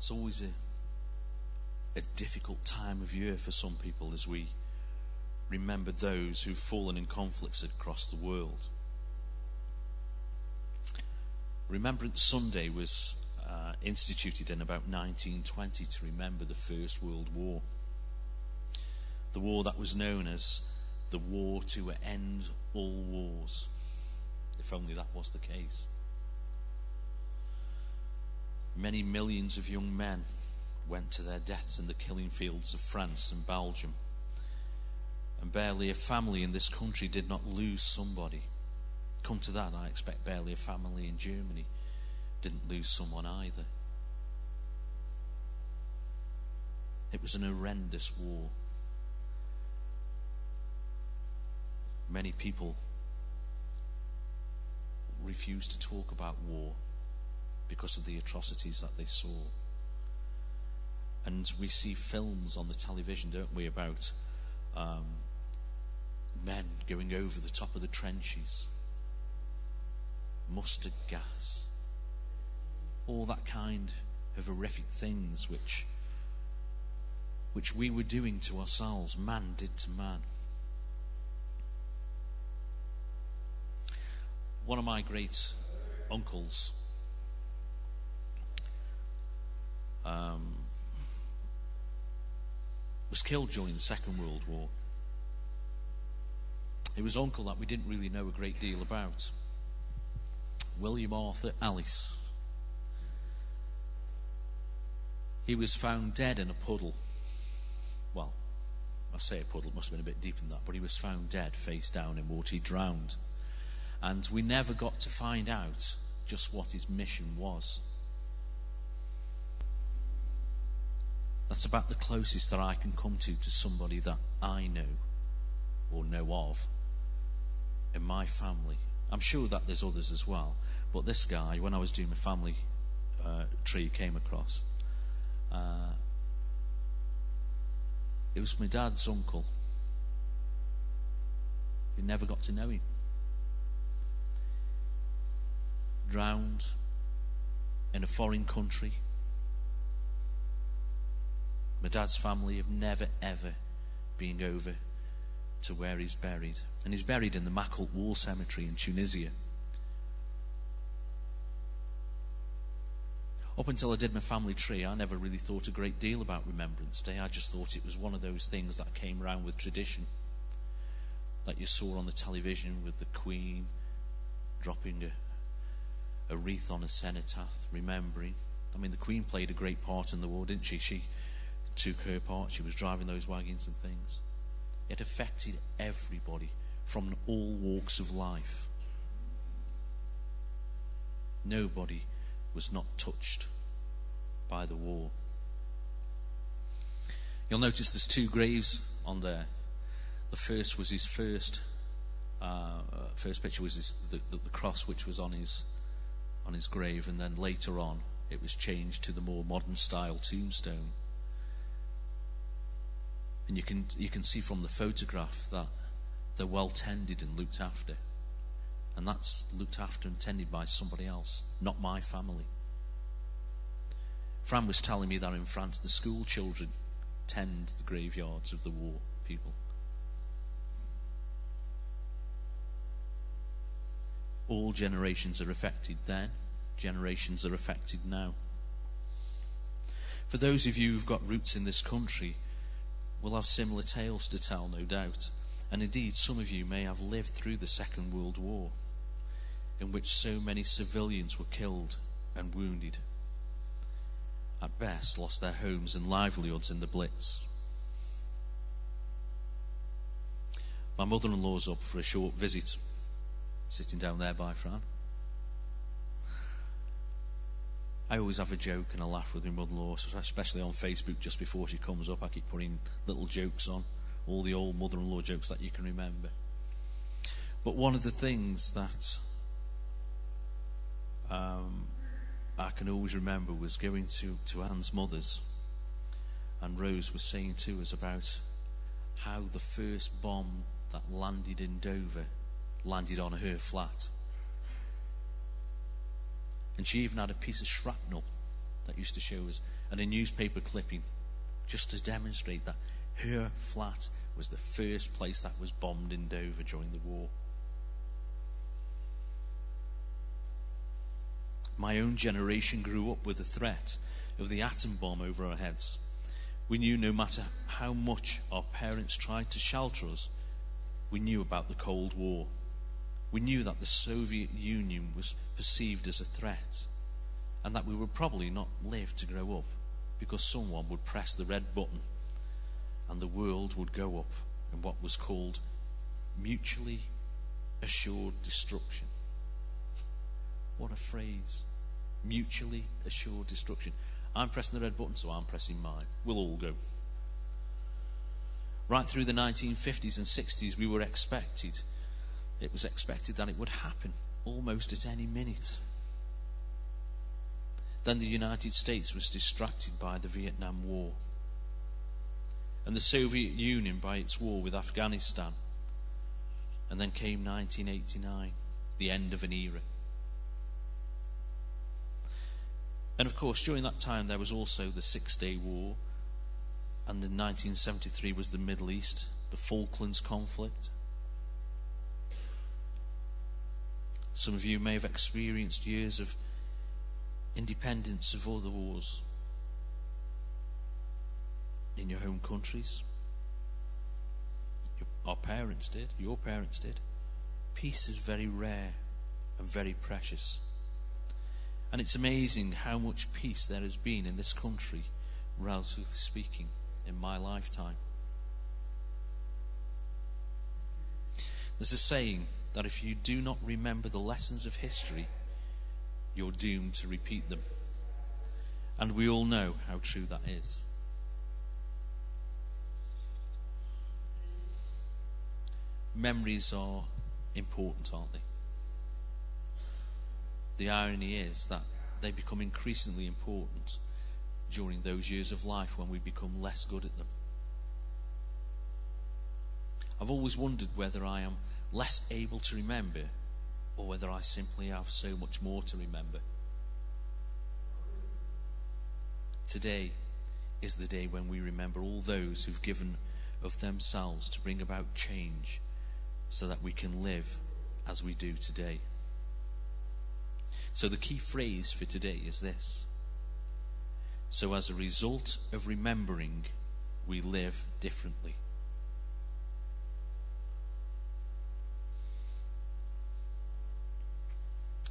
It's always a difficult time of year for some people as we remember those who've fallen in conflicts across the world. Remembrance Sunday was instituted in about 1920 to remember the First World War. The war that was known as the war to end all wars. If only that was the case. Many millions of young men went to their deaths in the killing fields of France and Belgium. And barely a family in this country did not lose somebody. Come to that, I expect barely a family in Germany didn't lose someone either. It was an horrendous war. Many people refused to talk about war because of the atrocities that they saw. And we see films on the television, don't we, about men going over the top of the trenches, mustard gas, all that kind of horrific things which we were doing to ourselves, man did to man. One of my great uncles was killed during the Second World War. He was an uncle that we didn't really know a great deal about. William Arthur Ellis. He was found dead in a puddle. Well, I say a puddle, it must have been a bit deeper than that, but he was found dead, face down in water. He drowned. And we never got to find out just what his mission was. That's about the closest that I can come to somebody that I know or know of in my family. I'm sure that there's others as well, but this guy, when I was doing my family tree, came across. It was my dad's uncle. You never got to know him. Drowned in a foreign country. My dad's family have never ever been over to where he's buried. And he's buried in the Makult War Cemetery in Tunisia. Up until I did my family tree, I never really thought a great deal about Remembrance Day. I just thought it was one of those things that came around with tradition, that you saw on the television with the Queen dropping a wreath on a cenotaph, remembering. I mean, the Queen played a great part in the war, didn't she? She took her part. She was driving those wagons and things. It affected everybody from all walks of life. Nobody was not touched by the war. You'll notice there's two graves on there. The first was his first picture was the cross which was on his grave, and then later on it was changed to the more modern style tombstone. And you can see from the photograph that they're well tended and looked after. And that's looked after and tended by somebody else, not my family. Fran was telling me that in France the school children tend the graveyards of the war people. All generations are affected then, generations are affected now. For those of you who've got roots in this country, will have similar tales to tell, no doubt. And indeed, some of you may have lived through the Second World War, in which so many civilians were killed and wounded. At best, lost their homes and livelihoods in the Blitz. My mother-in-law's up for a short visit, sitting down there by Fran. I always have a joke and a laugh with my mother-in-law, especially on Facebook just before she comes up. I keep putting little jokes on, all the old mother-in-law jokes that you can remember. But one of the things that I can always remember was going to Anne's mother's, and Rose was saying to us about how the first bomb that landed in Dover landed on her flat. And she even had a piece of shrapnel that used to show us, and a newspaper clipping just to demonstrate that her flat was the first place that was bombed in Dover during the war. My own generation grew up with the threat of the atom bomb over our heads. We knew no matter how much our parents tried to shelter us, we knew about the Cold War. We knew that the Soviet Union was perceived as a threat, and that we would probably not live to grow up because someone would press the red button and the world would go up in what was called mutually assured destruction. What a phrase. Mutually assured destruction. I'm pressing the red button, so I'm pressing mine. We'll all go. Right through the 1950s and 60s, it was expected that it would happen almost at any minute. Then the United States was distracted by the Vietnam War, and the Soviet Union by its war with Afghanistan. And then came 1989, the end of an era. And of course, during that time there was also the Six-Day War, and in 1973 was the Middle East, the Falklands conflict. Some of you may have experienced years of independence of other wars in your home countries. Our parents did, your parents did. Peace is very rare and very precious. And it's amazing how much peace there has been in this country, relatively speaking, in my lifetime. There's a saying that if you do not remember the lessons of history, you're doomed to repeat them. And we all know how true that is. Memories are important, aren't they? The irony is that they become increasingly important during those years of life when we become less good at them. I've always wondered whether I am less able to remember or whether I simply have so much more to remember. Today is the day when we remember all those who've given of themselves to bring about change so that we can live as we do today. So the key phrase for today is this: so as a result of remembering, we live differently.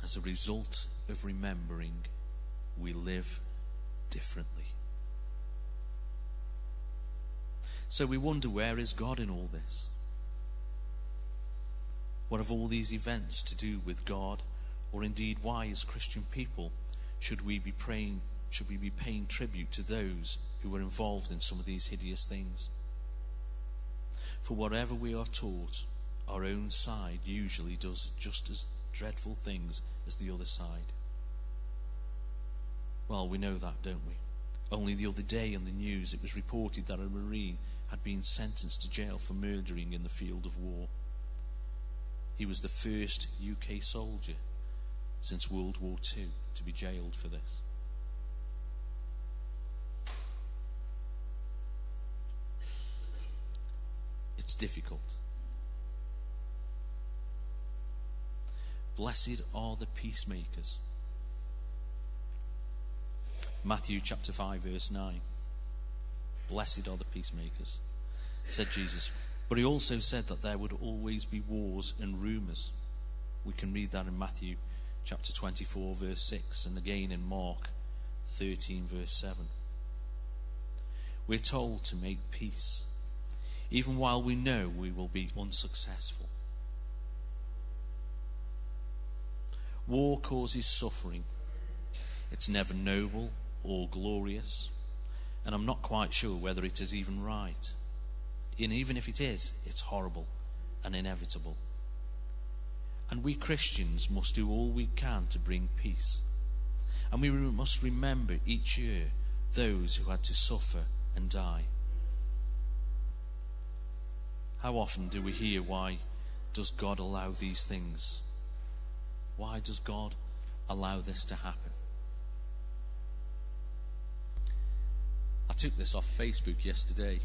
As a result of remembering, we live differently. So we wonder, where is God in all this? What have all these events to do with God? Or indeed, why, as Christian people, should we be paying tribute to those who were involved in some of these hideous things? For whatever we are taught, our own side usually does just as dreadful things as the other side. Well, we know that, don't we? Only the other day in the news it was reported that a Marine had been sentenced to jail for murdering in the field of war. He was the first UK soldier since World War II to be jailed for this. It's difficult. Blessed are the peacemakers. Matthew chapter 5 verse 9. Blessed are the peacemakers, said Jesus. But he also said that there would always be wars and rumours. We can read that in Matthew chapter 24 verse 6 and again in Mark 13 verse 7. We're told to make peace, even while we know we will be unsuccessful. War causes suffering. It's never noble or glorious, and I'm not quite sure whether it is even right. And even if it is, it's horrible and inevitable. And we Christians must do all we can to bring peace. And we must remember each year those who had to suffer and die. How often do we hear, why does God allow these things? Why does God allow this to happen? took this off Facebook yesterday.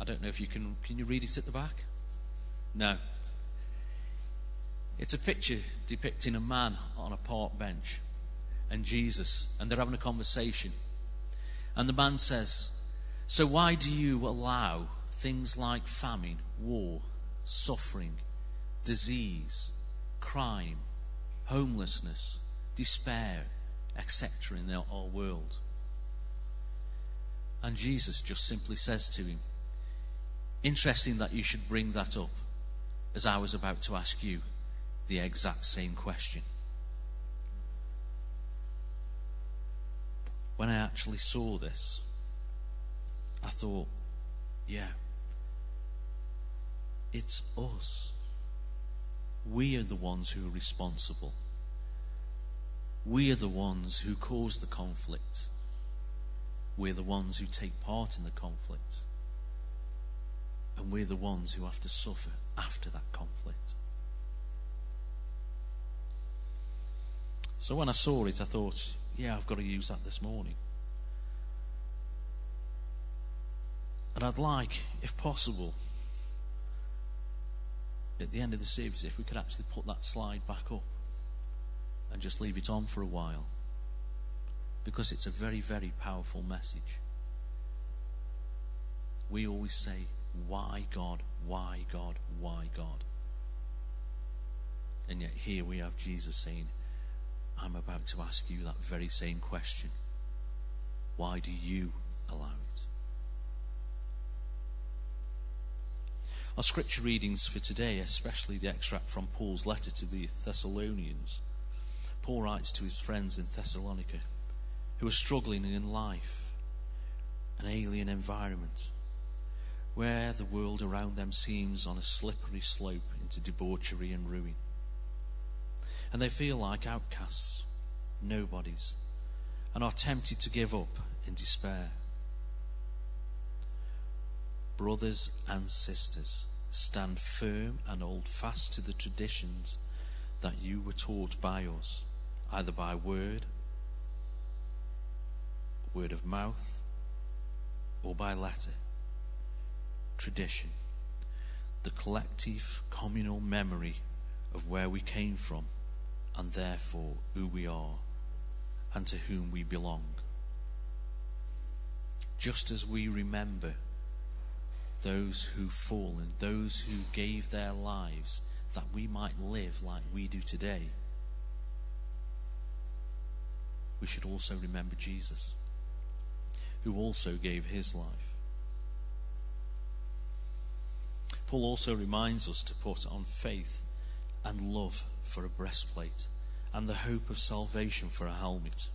I don't know if you can you read it at the back? No. It's a picture depicting a man on a park bench and Jesus, and they're having a conversation. And the man says, "So why do you allow things like famine, war, suffering, disease, crime, homelessness, despair, etc. in our world?" And Jesus just simply says to him, "Interesting that you should bring that up, as I was about to ask you the exact same question." When I actually saw this, I thought, yeah, it's us. We are the ones who are responsible. We are the ones who cause the conflict. We're the ones who take part in the conflict. And we're the ones who have to suffer after that conflict. So when I saw it, I thought, yeah, I've got to use that this morning. And I'd like, if possible, at the end of the service, if we could actually put that slide back up and just leave it on for a while. Because it's a very, very powerful message. We always say, why God, why God, why God? And yet here we have Jesus saying, I'm about to ask you that very same question. Why do you allow it? Our scripture readings for today, especially the extract from Paul's letter to the Thessalonians. Paul writes to his friends in Thessalonica who are struggling in life, an alien environment, where the world around them seems on a slippery slope into debauchery and ruin. And they feel like outcasts, nobodies, and are tempted to give up in despair. Brothers and sisters, stand firm and hold fast to the traditions that you were taught by us, either by word of mouth, or by letter. Tradition, the collective communal memory of where we came from, and therefore who we are, and to whom we belong. Just as we remember those who've fallen, those who gave their lives that we might live like we do today, we should also remember Jesus, who also gave his life. Paul also reminds us to put on faith and love for a breastplate, and the hope of salvation for a helmet.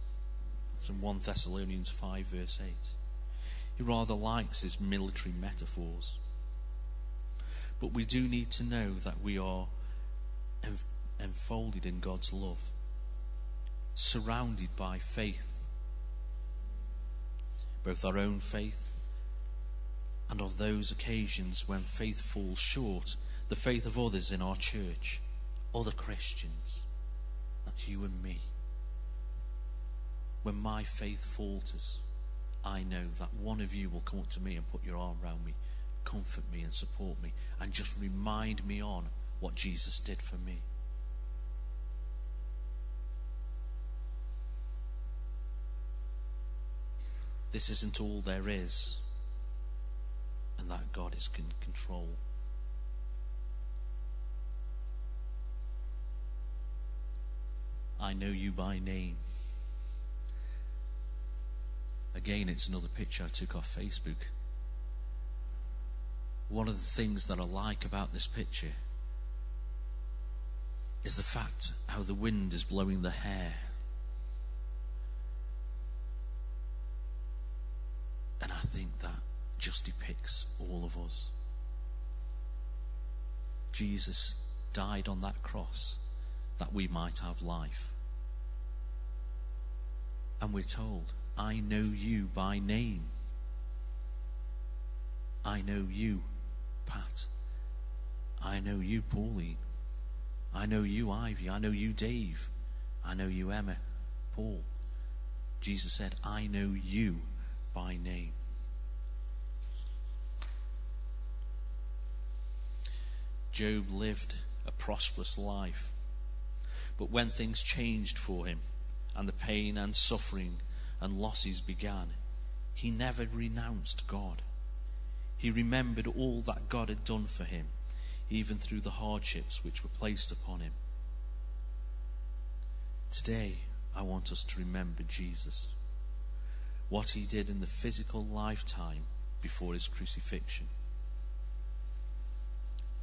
It's in 1 Thessalonians 5 verse 8. He rather likes his military metaphors. But we do need to know that we are enfolded in God's love, surrounded by faith, both our own faith and of those occasions when faith falls short, the faith of others in our church, other Christians. That's you and me. When my faith falters, I know that one of you will come up to me and put your arm around me, comfort me and support me, and just remind me on what Jesus did for me. This isn't all there is, and that God is in control. I know you by name. Again, it's another picture I took off Facebook. One of the things that I like about this picture is the fact how the wind is blowing the hair. And I think that just depicts all of us. Jesus died on that cross that we might have life. And we're told, I know you by name. I know you, Pat. I know you, Pauline. I know you, Ivy. I know you, Dave. I know you, Emma, Paul. Jesus said, I know you by name. Job lived a prosperous life. But when things changed for him, and the pain and suffering and losses began, he never renounced God. He remembered all that God had done for him, even through the hardships which were placed upon him. Today, I want us to remember Jesus, what he did in the physical lifetime before his crucifixion,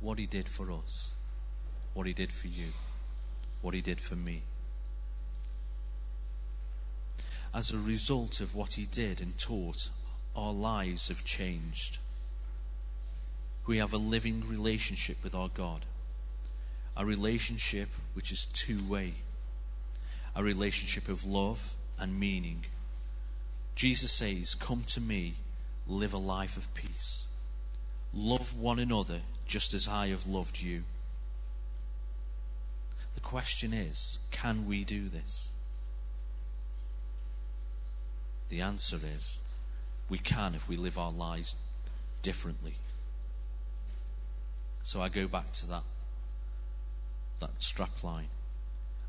what he did for us, what he did for you, what he did for me. As a result of what he did and taught, our lives have changed. We have a living relationship with our God, a relationship which is two-way, a relationship of love and meaning. Jesus says, come to me, live a life of peace. Love one another just as I have loved you. The question is, can we do this? The answer is, we can if we live our lives differently. So I go back to that strap line.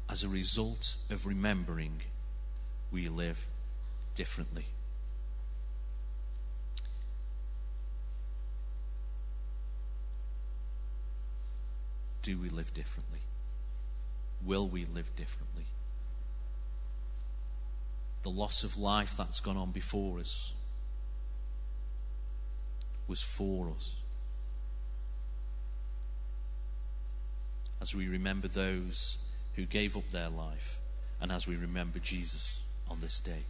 As a result of remembering, we live differently. Do we live differently? Will we live differently? The loss of life that's gone on before us was for us. As we remember those who gave up their life, and as we remember Jesus on this day.